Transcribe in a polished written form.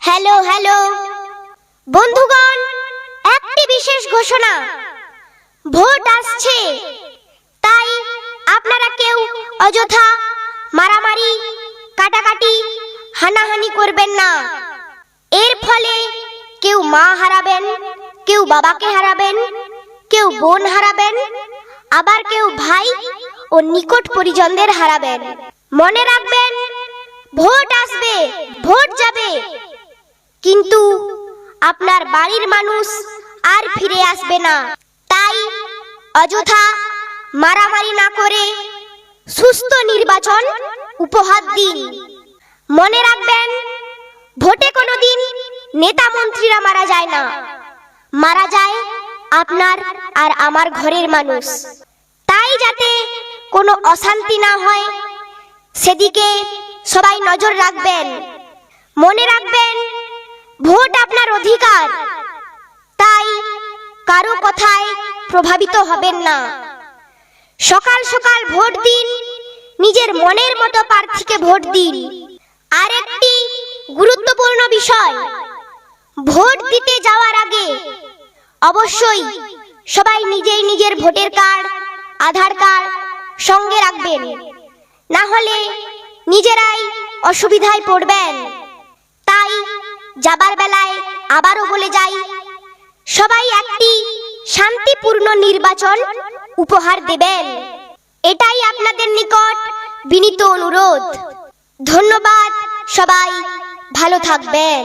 Hello hello বন্ধুগণ, একটি বিশেষ ঘোষণা। ভোট আসছে, তাই আপনারা কেউ অযথা মারামারি, কাটাকাটি, হানাহানি করবেন না। এর ফলে কেউ মা হারাবেন, কেউ বাবাকে হারাবেন, কেউ বোন হারাবেন, আবার কেউ ভাই ও নিকট পরিজনদের হারাবেন। মনে রাখবেন, ভোট আসবে, ভোট যাবে, কিন্তু আপনার বাড়ির মানুষ আর ফিরে আসবে না। তাই অযথা মারামারি না করে সুস্থ নির্বাচন উপহার দিন। মনে রাখবেন, ভোটে কোনোদিন নেতা মন্ত্রীরা মারা যায় না, মারা যায় আপনার আর আমার ঘরের মানুষ। তাই যাতে কোনো অশান্তি না হয়, সেদিকে সবাই নজর রাখবেন। মনে রাখবেন, ভোট আপনার অধিকার, তাই কারো কথায় প্রভাবিত হবেন না। সকাল সকাল ভোট দিন, নিজের মনের মতো প্রার্থীকে ভোট দিন। আর একটি গুরুত্বপূর্ণ বিষয়, ভোট দিতে যাওয়ার আগে অবশ্যই সবাই নিজেই নিজের ভোটার কার্ড, আধার কার্ড সঙ্গে রাখবেন, না হলে নিজেরাই অসুবিধায় পড়বেন। তাই যাবার বেলায় আবারও বলে যাই, সবাই একটি শান্তিপূর্ণ নির্বাচন উপহার দেবেন। এটাই আপনাদের নিকট বিনীত অনুরোধ। ধন্যবাদ, সবাই ভালো থাকবেন।